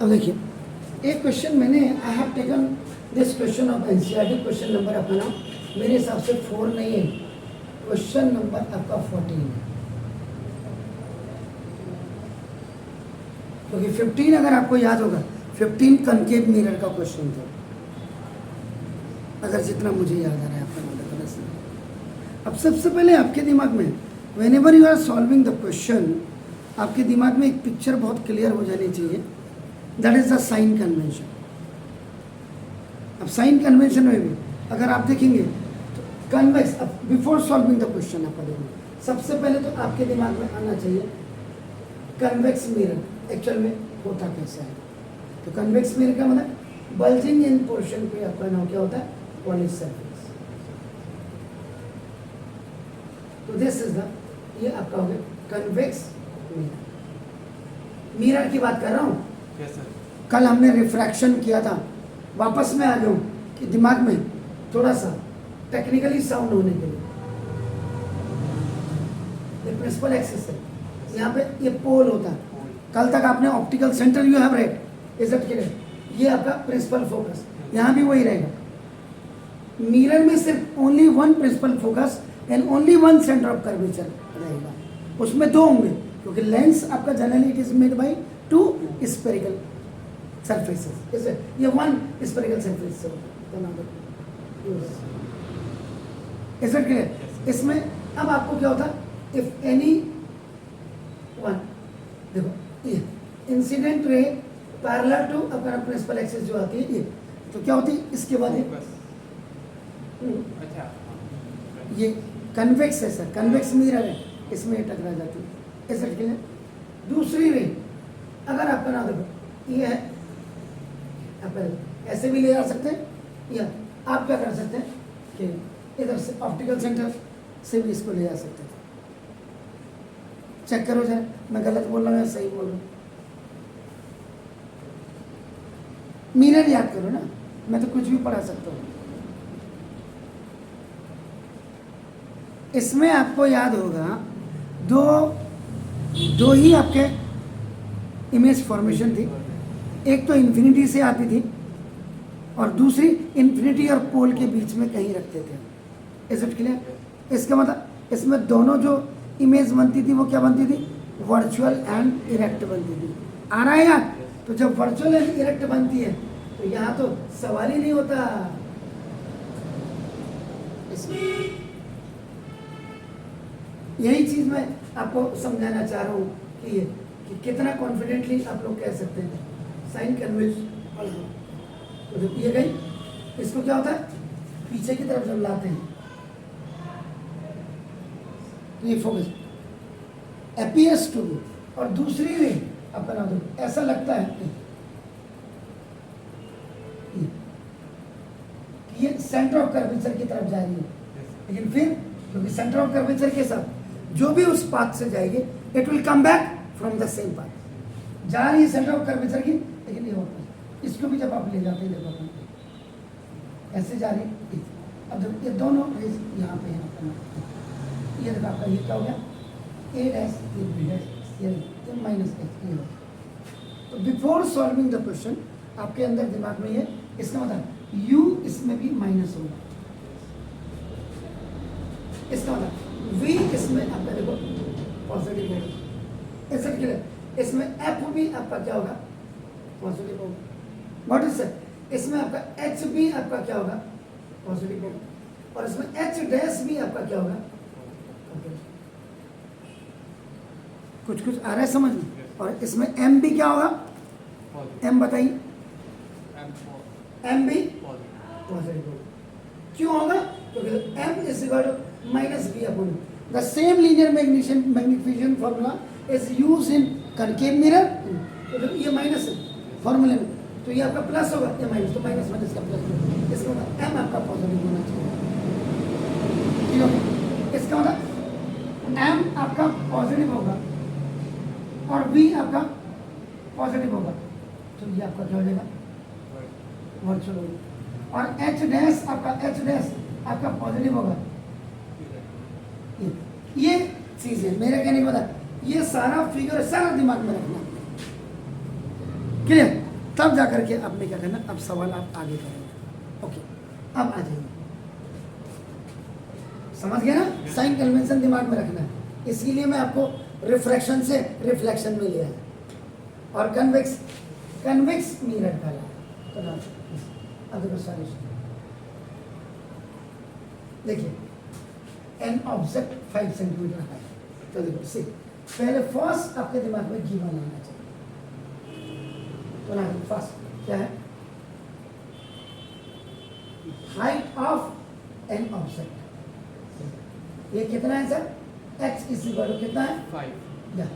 अब देखिए, एक क्वेश्चन मैंने I have taken this question of NCERT, question number अपना मेरे हिसाब से 4 नहीं है, क्वेश्चन नंबर आपका 14 है, क्योंकि 15 अगर आपको याद होगा, 15 कनकेव मिरर का क्वेश्चन था, अगर जितना मुझे याद आ रहा है आपका नॉलेज से। अब सबसे पहले आपके दिमाग में whenever you are solving the question, आपके दिमाग में एक पिक्चर बहुत क्लियर हो जानी चाहिए, that is the sign convention. अब साइन कन्वेंशन में भी अगर आप देखेंगे तो कन्वेक्स, अब बिफोर सॉल्विंग द क्वेश्चन आपका देखो, सबसे पहले तो आपके दिमाग में आना चाहिए कन्वेक्स मिरर एक्चुअल में होता कैसा है। तो कन्वेक्स मिरर का मतलब बल्जिंग इन पोर्शन पे आपका नाम क्या होता है, पॉलिश सरफेस। तो दिस इज द, ये आपका हो गया कन्वेक्स मिरर। मिरर की बात कर रहा हूँ। Yes, sir. कल हमने रिफ्रैक्शन किया था, वापस में आ जाऊं कि दिमाग में थोड़ा सा टेक्निकली साउंड होने के लिए, ये प्रिंसिपल एक्सिस है, यहाँ पे ये पोल होता है। कल तक आपने optical centre you have read, is it clear? ये आपका प्रिंसिपल फोकस, यहाँ भी वही रहेगा। मिरर में सिर्फ only one principal focus and only one centre of curvature रहेगा, उसमें दो होंगे, क्योंकि लेंस आपका generally it is made by 2 spherical surfaces, ये वन स्फेरिकल सरफेस से क्लियर। इसमें अब आपको क्या होता है, इफ एनी वन, देखो ये इंसिडेंट रे पैरेलल टू अपना प्रिंसिपल एक्सिस जो आती है ये, तो क्या होती है इसके बाद अच्छा, ये कन्वेक्स है सर, कन्वेक्स मिरर है, इसमें टकरा जाती है, ऐसा क्लियर। दूसरी रे अगर आपका ना देखो ये है, आप ऐसे भी ले जा सकते हैं, या आप क्या कर सकते हैं कि इधर से ऑप्टिकल सेंटर से भी इसको ले जा सकते हैं। चेक करो जरा, मैं गलत बोल रहा हूँ या सही बोल रहा हूँ। मिरर याद करो ना, मैं तो कुछ भी पढ़ा सकता हूँ। इसमें आपको याद होगा दो ही आपके इमेज फॉर्मेशन थी, एक तो इन्फिनिटी से आती थी और दूसरी इन्फिनिटी और पोल के बीच में कहीं रखते थे। Is it clear? इसका मतलब इसमें दोनों जो इमेज बनती थी वो क्या बनती थी, वर्चुअल एंड इरेक्ट बनती थी। आ रहा है यार? तो जब वर्चुअल एंड इरेक्ट बनती है तो यहाँ तो सवाल ही नहीं होता। यही चीज मैं आपको समझाना चाह रहा हूँ कि कितना कॉन्फिडेंटली आप लोग कह सकते हैं साइन कन्वेंशन। तो जब ये गई, इसको क्या होता है, पीछे की तरफ जब लाते हैं तो ये फोकस अपीयर्स टू बी, और दूसरी रे अपना दो, ऐसा लगता है कि ये सेंटर ऑफ कर्वेचर की तरफ जा रही है, लेकिन फिर क्योंकि सेंटर ऑफ कर्वेचर के साथ जो भी उस पाथ से जाएगी it will come back from the same path. जा रही है सेंटर ऑफ कर्वेचर की, लेकिन ये होता है, इसको भी जब आप ले जाते हैं देखो ऐसे जा रही है। अब जब ये दोनों यहाँ पे ये देखो आपका ये क्या हो गया, ए डैश ये बी डैश ये माइनस ए। तो बिफोर सॉल्विंग द क्वेश्चन आपके अंदर दिमाग में ये, इसका मतलब यू इसमें भी माइनस होगा, इसका मतलब v इसमें आपका देखो पॉजिटिव होगा, ऐसा क्लियर। इसमें f भी आपका क्या होगा, पॉजिटिव होगा। What is it? इसमें आपका h भी आपका क्या होगा, पॉजिटिव होगा, और इसमें h डैश भी आपका क्या होगा, कुछ कुछ आ रहा है समझ में। और इसमें m भी क्या होगा, m बताइए, m भी पॉजिटिव होगा। क्यों होगा? क्योंकि m is equal to minus v upon the same linear magnification formula is used in concave mirror। तो जब ये माइनस है फॉर्मूले में, तो ये आपका प्लस होगा, ये माइनस, तो माइनस माइनस का प्लस होगा। इसका मतलब m आपका पॉजिटिव होना चाहिए, ठीक है? इसका मतलब m आपका पॉजिटिव होगा और v आपका पॉजिटिव होगा, तो ये आपका क्या हो जाएगा, वर्चुअल होगा। और h डैश आपका पॉजिटिव होगा। ये चीज है मेरे कहने का मतलब, ये सारा फिगर सारा दिमाग में रखना, क्लियर? तब जा करके आपने क्या करना, अब सवाल आप आगे करेंगे। ओके, अब आ जाइए, समझ गए ना? साइन कन्वेंशन दिमाग में रखना है, इसीलिए मैं आपको रिफ्रैक्शन से रिफ्लेक्शन में लिया है और कन्वेक्स मिरर का लाया। तो ना अब देखो सॉल्यूशन, देखिए एन ऑब्जेक्ट 5 सेंटीमीटर है, तो देखो सी पहले फर्स्ट आपके दिमाग में गिवन आना चाहिए। तो ना फर्स्ट क्या है, हाइट ऑफ एन ऑब्जेक्ट, ये कितना है sir? x is equal to कितना है? 5 या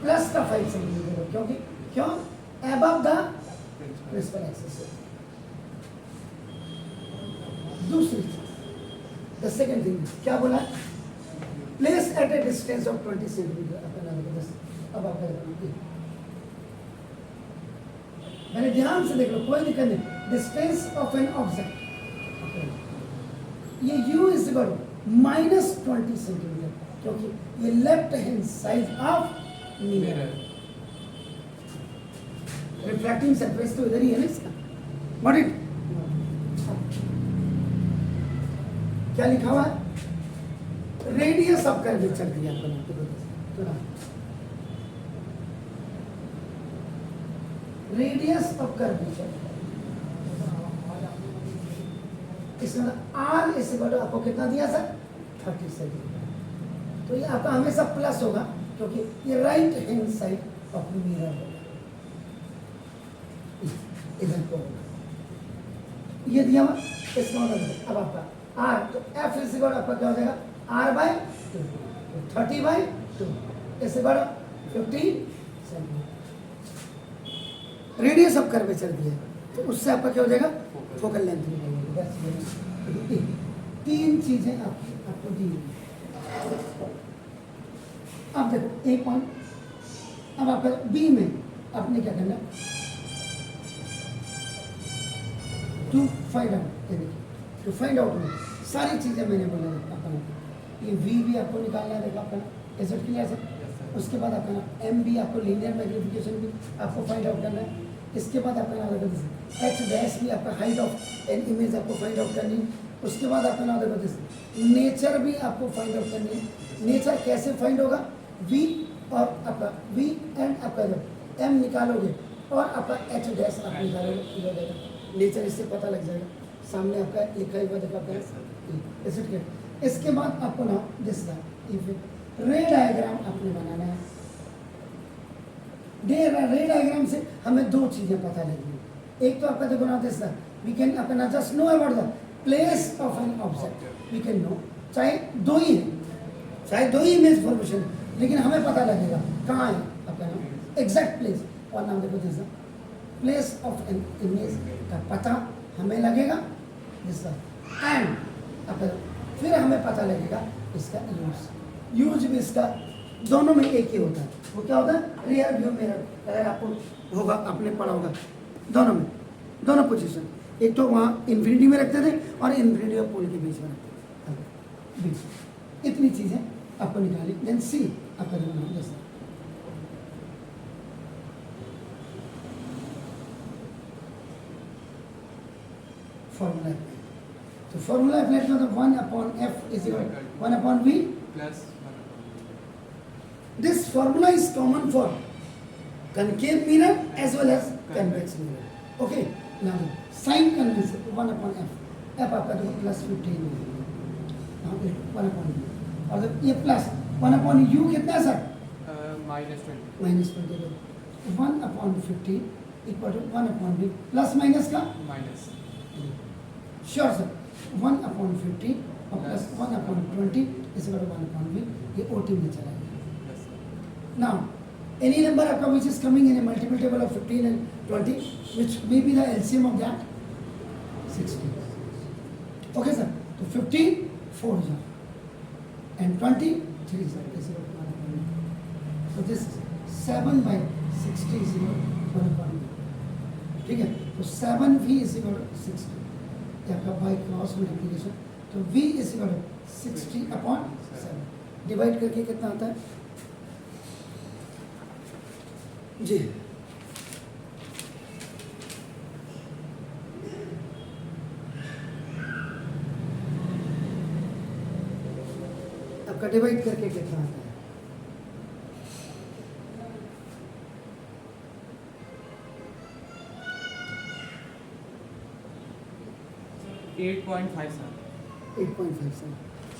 प्लस का 5 सेंटीमीटर, क्योंकि क्यों? Above the principal axis. दूसरी द सेकंड थिंग क्या बोला? Place at a distance of 20 centimetre. अब आप मैंने ध्यान से देख लो, कोई दिक्कत नहीं। डिस्टेंस ऑफ एन ऑब्जेक्ट, ये u is equal to -20 centimetre, क्योंकि ये left hand side of mirror. Refracting surface तो इधर ही है ना इसका। व्हाट इट क्या लिखा हुआ है? रेडियस ऑफ कर्वेचर दिया आपको, रेडियस ऑफ कर्वेचर इसमें r इस इक्वल टू आपको कितना दिया सर? 30 सेंटीमीटर। तो ये आपका हमेशा प्लस होगा, क्योंकि ये right hand side of mirror होगा, इधर को होगा। ये दिया हुआ इसका मतलब अब आपका r, तो f इस इक्वल टू आपका क्या हो जाएगा? r/2, 30/2 is equal to 50 centimetre. Radius of curvature दिया, तो उससे आपका क्या हो जाएगा? फोकल लेंथ निकालेंगे। तीन चीजें आपको दी। अब देखो एक पॉइंट, अब आपका बी में आपने क्या करना? टू फाइंड आउट में सारी चीजें मैंने बोला अपना, ये वी भी आपको निकालना है, देखो अपना एसेट क्लियर है। उसके बाद अपना एम भी आपको लीनियर मैग्निफिकेशन भी आपको फाइंड आउट करना है। इसके बाद अपना एच डैश भी आपका हाइट ऑफ एन इमेज आपको फाइंड आउट करनी है। उसके बाद अपना नेचर भी आपको फाइंड आउट करनी है। नेचर कैसे फाइंड होगा? वी और आपका वी एंड आपका जब एम निकालोगे और आपका एच डैश आप निकालोगे, नेचर इससे पता लग जाएगा। सामने आपका लिखा हुआ देखा एसिड के। इसके बाद आपको ना दिस रे डायग्राम आपने बनाना है। रे डायग्राम से हमें दो चीजें पता लगेंगी। एक तो आपका देखो ना दिस वी कैन अपना just know about the place of an object, we can know, चाहे दो ही है, चाहे दो ही इमेज फॉर्मेशन, लेकिन हमें पता लगेगा कहाँ है आपका नाम एग्जैक्ट प्लेस। और नाम देखो this place of an image का पता हमें लगेगा दिस एंड आपका फिर हमें पता लगेगा इसका यूज भी इसका दोनों में एक ही होता है। वो क्या होता है? Rear view mirror. अगर आपको होगा, आपने पढ़ा होगा, दोनों में दोनों पोजीशन, एक तो वहाँ इन्फिनिटी में रखते थे और इन्फिनिटी और पोल के बीच में रखते थे। बीच इतनी चीज़ें आपको निकाली। देन सी आपका नाम जैसा फॉर्मूला, तो फॉर्मूला अप्लाई किया तो 1/f is equal 1/v plus this formula is common for concave mirror as well as convex mirror. Okay, now sin convection 1/f, f आपका देखो प्लस 15 now 1/v और ये प्लस 1/u कितना है sir? -20 1/15 equal to 1/v plus minus का minus sure sir 1/15 और plus 1/20 इस equal to 1/v, ये OT में चला गया। Now, any number आपका which is coming in a multiple table of 15 and 20, which may be the LCM of that 16. Okay sir, तो 15 4 is and 20 3 is so this 7/60 is equal to 1/1. ठीक है, तो 7v is equal to 60, ये आपका by cross multiplication, तो v is equal to 60/7 divide करके कितना आता है जी? आपका डिवाइड करके कितना आता है? 8.57.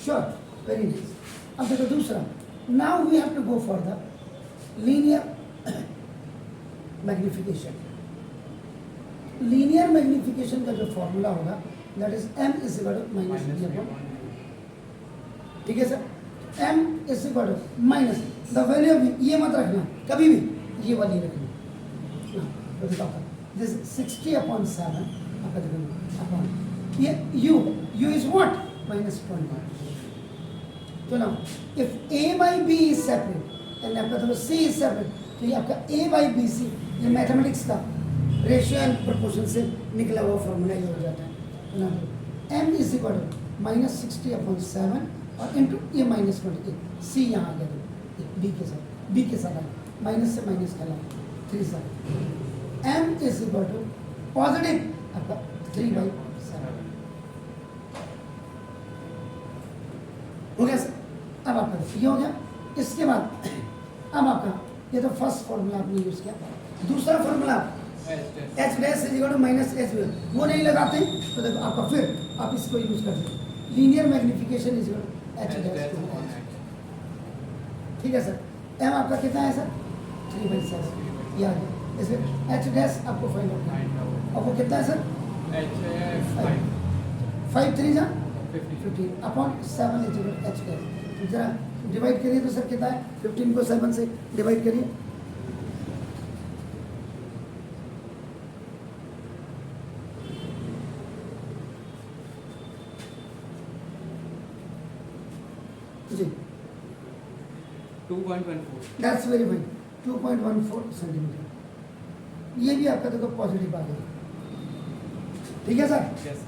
Sure, very nice. अब देखो दूसरा. Now we have to go for the linear magnification. Linear magnification का जो फॉर्मूला होगा that is m is equal to minus b upon. ठीक है sir? m is equal to minus the value of ये मत रखना कभी भी, ये वाली रखना. तो बताओ this 60 upon 7 आपका देखो upon ये u is what? Minus 0.1. तो now if a by b is separate and आपका तो c is separate, तो ये आपका a by b c ये मैथमेटिक्स का रेशियो एंड प्रोपोर्शन से निकला हुआ फॉर्मूला ये हो जाता है. तो ना m is equal to minus 60 upon 7 और इंटू ये माइनस 28. c यहाँ आ गया b के साथ माइनस से माइनस का लाइन 3 साथ m is equal to positive आपका 3/7 हो गया सर. अब आपका ये हो गया. इसके बाद अब आपका ये तो फर्स्ट फॉर्मूला आपने यूज किया. दूसरा formula h dash is equal to minus h b, वो नहीं लगाते तो देखो आपका फिर आप इसको यूज करते हैं linear magnification is equal to h dash. ठीक है सर. एम आपका कितना है सर? 3/7 ये आ गया. इसमें एच डैश आपको फाइंड आउट करना है. और वो कितना है सर? 5 3 जा 15 upon 7 is equal to h dash. जरा डिवाइड करिए तो सर कितना है? 15 को 7 से डिवाइड करिए. जी 2.14. That's very fine. 2.14 सेंटीमीटर. ये भी आपका देखो पॉजिटिव आ गया. ठीक है sir. Yes, sir.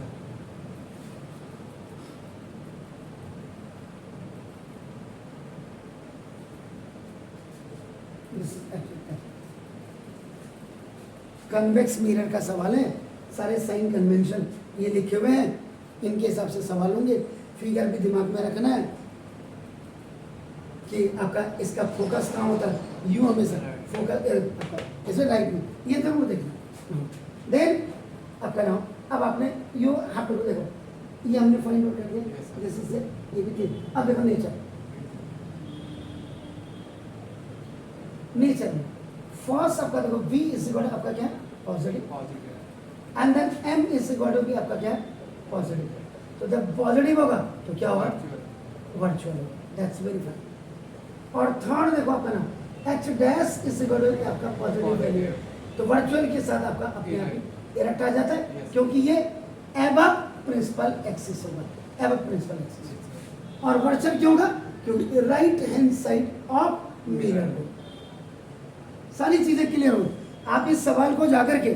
Convex mirror का सवाल है. सारे साइन कन्वेंशन ये लिखे हुए हैं, इनके हिसाब से सवाल होंगे. फिगर भी दिमाग में रखना है कि आपका इसका फोकस कहाँ होता है. यू हमेशा फोकस इसे राइट में ये जरूर देखना. देन आपका नाम अब आपने यू हाथ को देखो ये हमने फाइंड आउट कर दिया. जैसे से ये भी ठीक. अब देखो नेचर में फर्स्ट आपका देखो v इज इक्वल टू आपका क्या है? Positive. And then m is equal to भी आपका क्या है? पॉजिटिव. तो जब पॉजिटिव होगा तो क्या होगा? वर्चुअल होगा. That's very fine. और थर्ड देखो आपका नाम h dash is equal to आपका पॉजिटिव वैल्यू. तो वर्चुअल के साथ आपका अपने आप ही इरेक्ट आ जाता है क्योंकि ये एबव प्रिंसिपल एक्सिस होगा. Above principal axis. और वर्चुअल क्यों होगा? क्योंकि right hand side of mirror होगा. सारी चीजें क्लियर हो. आप इस सवाल को जाकर के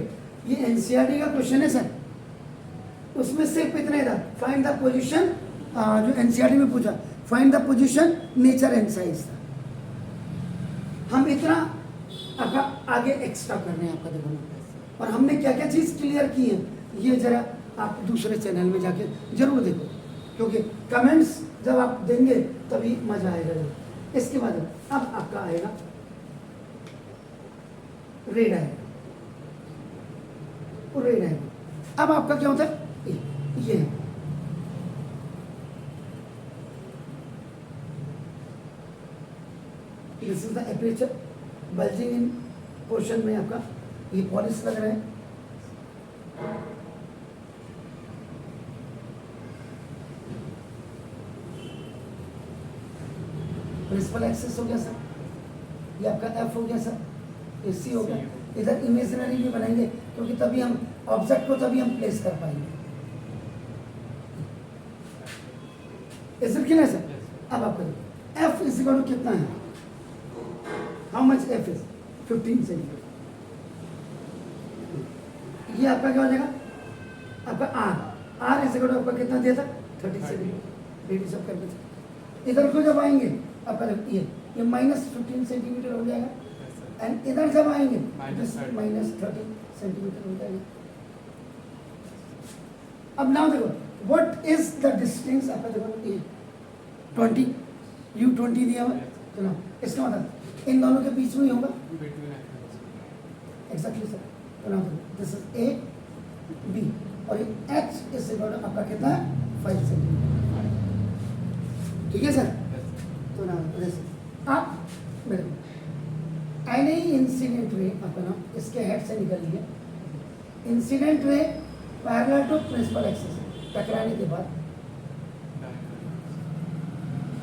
ये एनसीईआरटी का क्वेश्चन है सर, उसमें सिर्फ इतना ही था फाइंड द पोजीशन. जो एनसीईआरटी में पूछा find the position nature and size था. हम इतना आपका आगे एक्स्ट्रा कर रहे हैं आपका देखो. और हमने क्या क्या चीज क्लियर की है ये जरा आप दूसरे चैनल में जाके जरूर देखो क्योंकि कमेंट्स जब आप देंगे तभी मजा आएगा. इसके बाद अब आपका आएगा रेड आएगा. रेड आएगा. अब आपका क्या होता है? ये है. This is the aperture bulging in portion में आपका ये पॉलिश लग रहा है. प्रिंसिपल एक्सिस हो गया सर. ये आपका एफ हो गया सर. ये सी हो गया. इधर इमेजिनरी भी बनाएंगे क्योंकि तभी हम ऑब्जेक्ट को तभी हम प्लेस कर पाएंगे. Is it clear sir? अब आपको एफ इज इक्वल टू कितना है? How much f is? 15 centimetre. ये आपका क्या हो जाएगा? आपका r. R is equal to आपका कितना दिया था? 30 सेंटीमीटर. रेडी सब करके इधर को जब आएंगे आपका ये माइनस 15 सेंटीमीटर हो जाएगा. एंड इधर जब आएंगे माइनस 30 सेंटीमीटर हो जाएगा. अब नाउ देखो व्हाट इज द डिस्टेंस आपका देखो ये 20. U20 दिया हुआ है, तो ना इसका मतलब इन दोनों के बीच में ही होगा एग्जैक्टली सर। तो ना दिस इज ए बी और एच इज इक्वल टू आपका कितना है 5 सेंटीमीटर, ठीक है सर। तो ना आप मेरे एनी इंसिडेंट रे आपका ना इसके हेड से निकल लिया, incident ray parallel to principal axis टकराने के बाद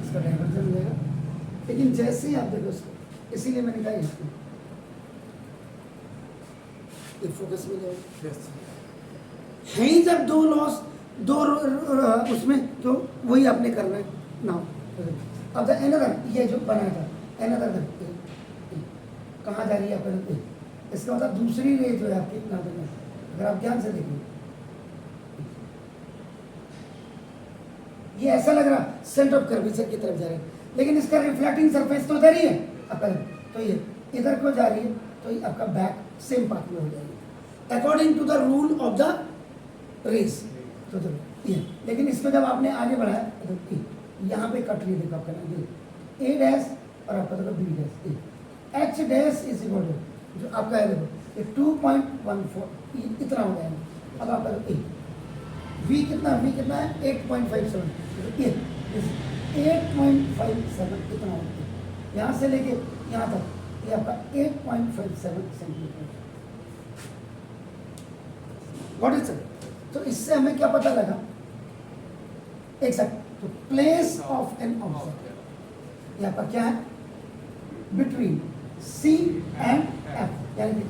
इसका डाइवर्जन मिलेगा, लेकिन जैसे ही आप देखो उसको, इसीलिए मैंने कहा इसको एक फोकस में जाओ है ही जब दो लॉस दो उसमें, तो वही आपने करना है नाउ। अब एनदर ये जो बनाया था एनदर कहाँ जा रही है आपका, इसका मतलब दूसरी रे जो है आपकी ना देना, अगर आप ध्यान से देखिए ये ऐसा लग रहा सेंटर ऑफ कर्वेचर की तरफ जा रही है, लेकिन इसका रिफ्लेक्टिंग सरफेस तो इधर ही है आपका, तो ये इधर को जा रही है, तो ये आपका बैक सेम पाथ में हो जाएगी according to the rule of the rays. तो ये लेकिन इसको जब आपने आगे बढ़ाया तो यहाँ पे कट रही देखो आपका ए डैश और आपका देखो b dash, h dash is equal to जो आपका है देखो ये 2.14 इतना हो जाएगा। अब आपका ए वी कितना है 8.57, ये 8.57 कितना होता है यहाँ से लेके यहाँ तक, ये आपका 8.57 सेंटीमीटर। What is it? तो इससे हमें क्या पता लगा, एक सेकंड, तो प्लेस ऑफ एन ऑब्जेक्ट यहाँ पर क्या है बिटवीन सी एंड एफ, यानी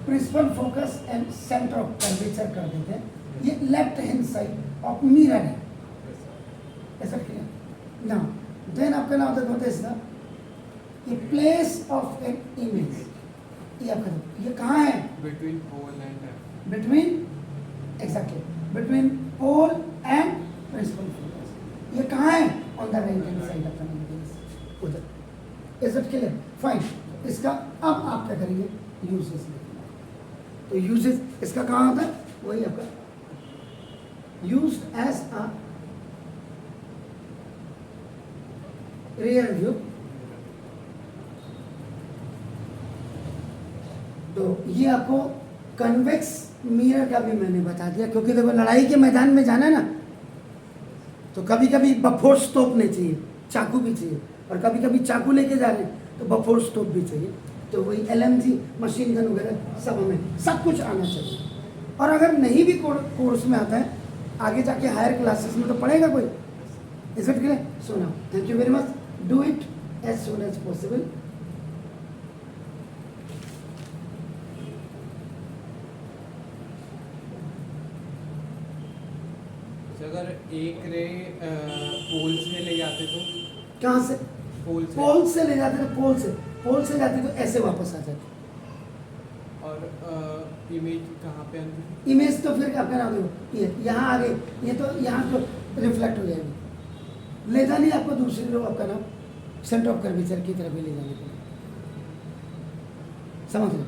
principal focus and centre of curvature कर देते हैं, ये left hand side of mirror है, ऐसा क्लियर ना। देन आपका नाम होता है इसका ये प्लेस ऑफ एन इमेज, ये आपका ये कहाँ है between pole and F, between exactly between pole and principal focus, ये कहाँ है on the right hand side of the image उधर। Is it clear? फाइन। इसका अब आप क्या करेंगे यूजेस, तो यूजेस इसका कहाँ होता है, वही आपका used as a rear view। तो ये आपको कन्वेक्स मिरर का भी मैंने बता दिया, क्योंकि देखो लड़ाई के मैदान में जाना है ना, तो कभी कभी बफोर्स तोप नहीं चाहिए, चाकू भी चाहिए, और कभी कभी चाकू लेके जा रहे हैं तो बफोर्स तोप भी चाहिए, तो वही LMG मशीन गन वगैरह सब हमें सब कुछ आना चाहिए। और अगर नहीं भी कोर्स में आता है, आगे जाके हायर क्लासेस में तो पढ़ेगा कोई। Is it clear? So now thank you very much, do it as soon as possible. अगर एक रे पोल से ले जाते तो कहाँ से? पोल से ले जाते तो पोल से जाते तो ऐसे वापस आ जाते, और इमेज कहाँ पे आती? इमेज तो फिर आपका नाम देखो ये यहाँ आ गई, ये तो यहाँ तो रिफ्लेक्ट हो जाएगी, ले जानी आपको दूसरी रो आपका नाम सेंटर ऑफ कर्वेचर की तरफ ही ले जाने के लिए, समझ लो।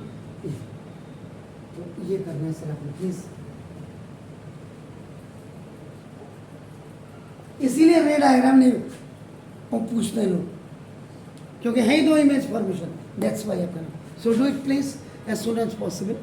तो ये करना है सर आपने प्लीज, इसीलिए रे डायग्राम नहीं पूछते लोग, क्योंकि है ही दो इमेज फॉर्मेशन, दैट्स व्हाई आपका नाम। So do it please as soon as possible.